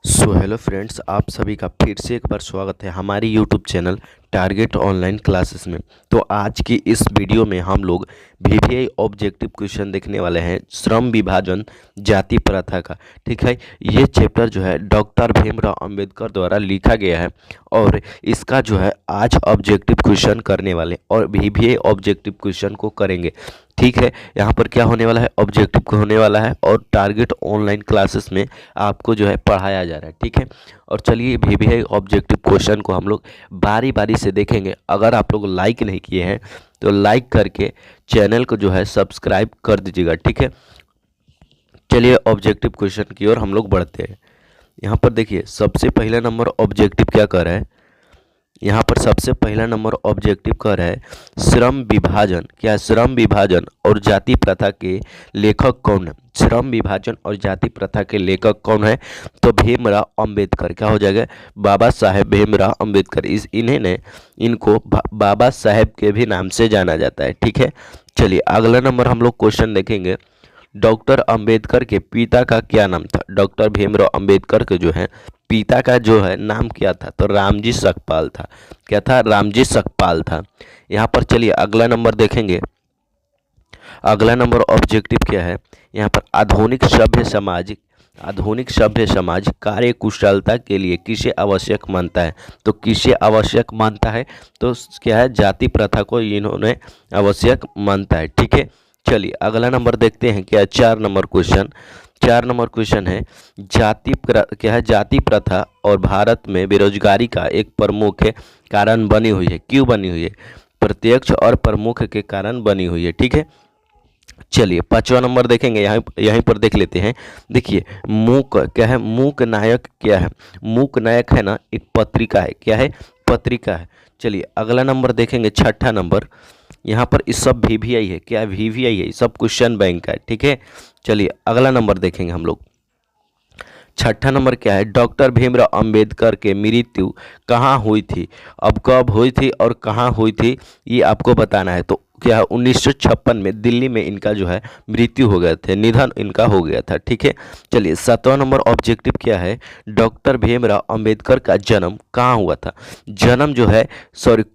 So hello friends, आप सभी का फिर से एक बार स्वागत है हमारी YouTube channel target online classes में। तो आज की इस वीडियो में हम लोग वीवीआई ऑब्जेक्टिव क्वेश्चन देखने वाले हैं श्रम विभाजन जाति प्रथा का। ठीक है, ये चैप्टर जो है डॉक्टर भीमराव अंबेडकर द्वारा लिखा गया है और इसका जो है आज ऑब्जेक्टिव क्वेश्चन करने वाले और वीवीआई ऑब्जेक्टिव क्वेश्चन को करेंगे। ठीक है, यहाँ पर क्या होने वाला है, ऑब्जेक्टिव होने वाला है और टारगेट ऑनलाइन क्लासेस में आपको जो है पढ़ाया जा रहा है। ठीक है, और चलिए वीवीआई ऑब्जेक्टिव क्वेश्चन को हम लोग बारी बारी से देखेंगे। अगर आप लोग लाइक नहीं किए हैं तो लाइक करके चैनल को जो है सब्सक्राइब कर दीजिएगा। ठीक है, चलिए ऑब्जेक्टिव क्वेश्चन की ओर हम लोग बढ़ते हैं। यहाँ पर देखिए सबसे पहला नंबर ऑब्जेक्टिव क्या कर रहा है, यहाँ पर सबसे पहला नंबर ऑब्जेक्टिव कह रहा है श्रम विभाजन। क्या है? श्रम विभाजन और जाति प्रथा के लेखक कौन है? श्रम विभाजन और जाति प्रथा के लेखक कौन है? तो भीमराव अंबेडकर। क्या हो जाएगा? बाबा साहेब भीमराव अंबेडकर। इनको बाबा साहेब के भी नाम से जाना जाता है। ठीक है, चलिए अगला नंबर हम लोग क्वेश्चन देखेंगे। डॉक्टर अंबेडकर के पिता का क्या नाम था? डॉक्टर भीमराव अंबेडकर के जो है पिता का जो है नाम क्या था? तो रामजी सकपाल था। क्या था? रामजी सकपाल था। यहाँ पर चलिए अगला नंबर देखेंगे। अगला नंबर ऑब्जेक्टिव क्या है? यहाँ पर आधुनिक सभ्य समाज कार्य कुशलता के लिए किसे आवश्यक मानता है? तो किसे आवश्यक मानता है? तो क्या है? जाति प्रथा को इन्होंने आवश्यक मानता है। ठीक है, चलिए अगला नंबर देखते हैं। क्या 4 नंबर क्वेश्चन है क्या है? जाति प्रथा और भारत में बेरोजगारी का एक प्रमुख कारण बनी हुई है। क्यों बनी हुई है? प्रत्यक्ष और प्रमुख के कारण बनी हुई है। ठीक है, चलिए 5वां नंबर देखेंगे। यहीं पर देख लेते हैं। देखिए मूक क्या है? मूक नायक क्या है? मूक नायक है ना, एक पत्रिका है। क्या है? पत्रिका है। चलिए अगला नंबर देखेंगे। 6ठा नंबर, यहाँ पर इस सब वीवीआई है। क्या है? वीवीआई है, सब क्वेश्चन बैंक का है। ठीक है, चलिए अगला नंबर देखेंगे हम लोग। 6ठा नंबर क्या है? डॉक्टर भीमराव अंबेडकर के मृत्यु कहाँ हुई थी? अब कब हुई थी और कहाँ हुई थी ये आपको बताना है। तो क्या है? 1956 में दिल्ली में इनका जो है मृत्यु हो गया था, निधन इनका हो गया था। ठीक है, चलिए 7वां नंबर ऑब्जेक्टिव क्या है? डॉक्टर भीमराव अंबेडकर का जन्म कहाँ हुआ था? जन्म जो है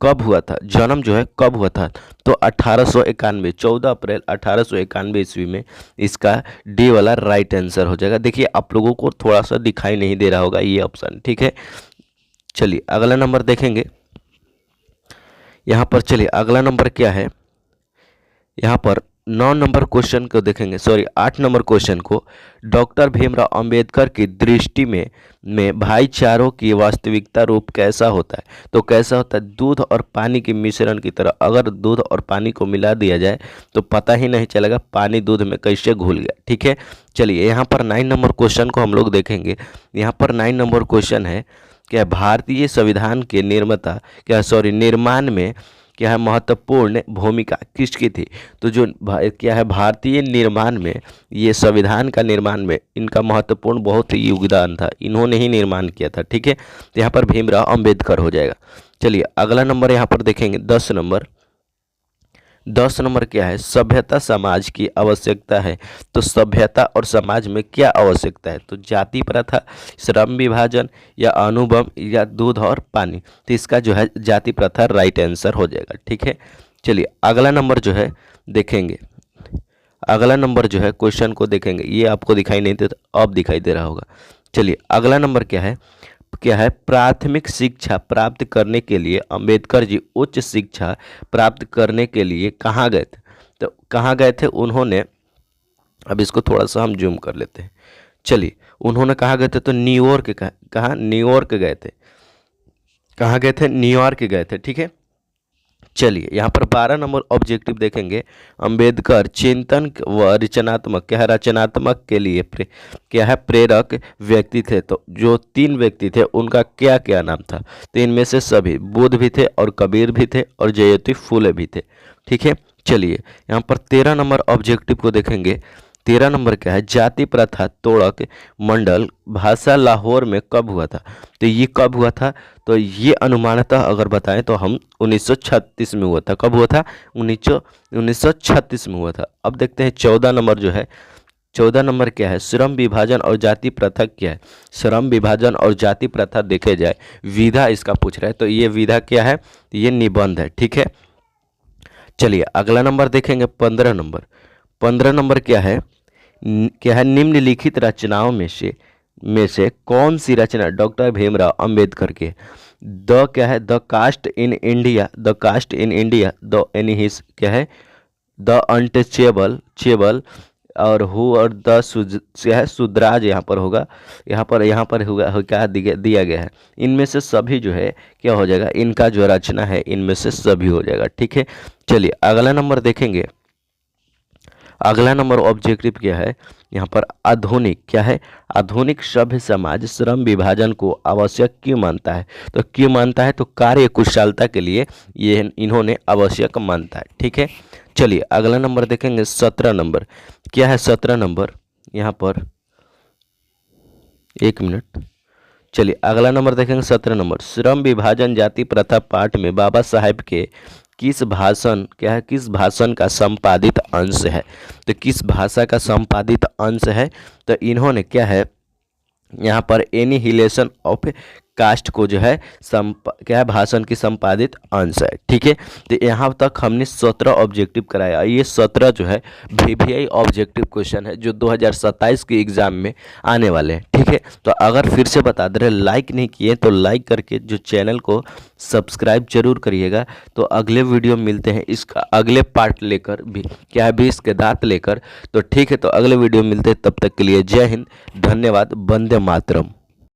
कब हुआ था? जन्म जो है कब हुआ था? तो 1891 14 अप्रैल 1891 ईस्वी में इसका डी वाला राइट आंसर हो जाएगा। देखिए आप लोगों को थोड़ा सा दिखाई नहीं दे रहा होगा ये ऑप्शन। ठीक है, चलिए अगला नंबर देखेंगे। यहाँ पर चलिए अगला नंबर क्या है? यहाँ पर 9 नंबर क्वेश्चन को देखेंगे, 8 नंबर क्वेश्चन को। डॉक्टर भीमराव अंबेडकर की दृष्टि में भाईचारों की वास्तविकता रूप कैसा होता है? तो कैसा होता है? दूध और पानी के मिश्रण की तरह। अगर दूध और पानी को मिला दिया जाए तो पता ही नहीं चलेगा पानी दूध में कैसे घुल गया। ठीक है, चलिए यहाँ पर 9 नंबर क्वेश्चन को हम लोग देखेंगे। यहाँ पर 9 नंबर क्वेश्चन है क्या भारतीय संविधान के निर्माण में क्या है महत्वपूर्ण भूमिका किसकी थी? तो जो क्या है भारतीय निर्माण में, ये संविधान का निर्माण में इनका महत्वपूर्ण बहुत ही योगदान था, इन्होंने ही निर्माण किया था। ठीक है, तो यहाँ पर भीमराव अंबेडकर हो जाएगा। चलिए अगला नंबर यहाँ पर देखेंगे। 10 नंबर क्या है? सभ्यता समाज की आवश्यकता है। तो सभ्यता और समाज में क्या आवश्यकता है? तो जाति प्रथा, श्रम विभाजन या अनुभव या दूध और पानी। तो इसका जो है जाति प्रथा राइट आंसर हो जाएगा। ठीक है, चलिए अगला नंबर जो है देखेंगे। अगला नंबर जो है क्वेश्चन को देखेंगे। ये आपको दिखाई नहीं देता, अब दिखाई दे रहा होगा। चलिए अगला नंबर क्या है? प्राथमिक शिक्षा प्राप्त करने के लिए अंबेडकर जी उच्च शिक्षा प्राप्त करने के लिए कहाँ गए थे? तो कहाँ गए थे उन्होंने? अब इसको थोड़ा सा हम जूम कर लेते हैं। चलिए उन्होंने कहाँ गए थे? तो न्यूयॉर्क। कहाँ? न्यूयॉर्क गए थे। कहाँ गए थे? न्यूयॉर्क गए थे। ठीक है, चलिए यहाँ पर 12 नंबर ऑब्जेक्टिव देखेंगे। अंबेडकर चिंतन व रचनात्मक क्या है? रचनात्मक के लिए क्या है? प्रेरक व्यक्ति थे। तो जो 3 व्यक्ति थे उनका क्या क्या नाम था? तो इनमें से सभी बुद्ध भी थे और कबीर भी थे और जयति फूले भी थे। ठीक है, चलिए यहाँ पर 13 नंबर ऑब्जेक्टिव को देखेंगे। 13 नंबर क्या है? जाति प्रथा तोड़क मंडल भाषा लाहौर में कब हुआ था? तो ये कब हुआ था? तो ये अनुमानतः अगर बताएं तो हम 1936 में हुआ था। कब हुआ था? 1936 में हुआ था। अब देखते हैं 14 नंबर जो है 14 नंबर क्या है, श्रम विभाजन और जाति प्रथा क्या है। श्रम विभाजन और जाति प्रथा देखे जाए, विधा इसका पूछ रहा है, तो ये विधा क्या है, ये निबंध है। ठीक है, चलिए अगला नंबर देखेंगे 15 नंबर। 15 नंबर क्या है, क्या है, निम्नलिखित रचनाओं में से कौन सी रचना डॉक्टर भीमराव अंबेडकर के, द क्या है, the caste in India, the caste in India, the annihilation क्या है, द अनटचेबल और हु और द क्या है, सुद्राज यहाँ पर होगा, यहाँ पर होगा क्या दिया गया है। इनमें से सभी जो है क्या हो जाएगा, इनका जो रचना है इनमें से सभी हो जाएगा। ठीक है, चलिए अगला नंबर देखेंगे। अगला नंबर ऑब्जेक्टिव क्या है, यहाँ पर आधुनिक क्या है, आधुनिक सभ्य समाज श्रम विभाजन को आवश्यक क्यों मानता है। तो क्यों मानता है, तो कार्य कुशलता के लिए ये इन्होंने आवश्यक मानता है। ठीक है, चलिए अगला नंबर देखेंगे 17 नंबर। क्या है 17 नंबर, यहाँ पर 1 मिनट, चलिए अगला नंबर देखेंगे 17 नंबर। श्रम विभाजन जाति प्रथा पाठ में बाबा साहेब के किस भाषण क्या है, किस भाषण का संपादित अंश है। तो किस भाषा का संपादित अंश है, तो इन्होंने क्या है, यहाँ पर एनिहिलेशन ऑफ कास्ट को जो है क्या है, भाषण की संपादित अंश है। ठीक है, तो यहाँ तक हमने 17 ऑब्जेक्टिव कराया। ये 17 जो है VVI ऑब्जेक्टिव क्वेश्चन है जो 2027 के एग्जाम में आने वाले हैं। ठीक है, तो अगर फिर से बता दे रहे, लाइक नहीं किए तो लाइक करके जो चैनल को सब्सक्राइब जरूर करिएगा। तो अगले वीडियो मिलते हैं इसका अगले पार्ट लेकर भी, क्या है, 20 के दांत लेकर। तो ठीक है, तो अगले वीडियो मिलते हैं, तब तक के लिए जय हिंद, धन्यवाद, वंदे मातरम।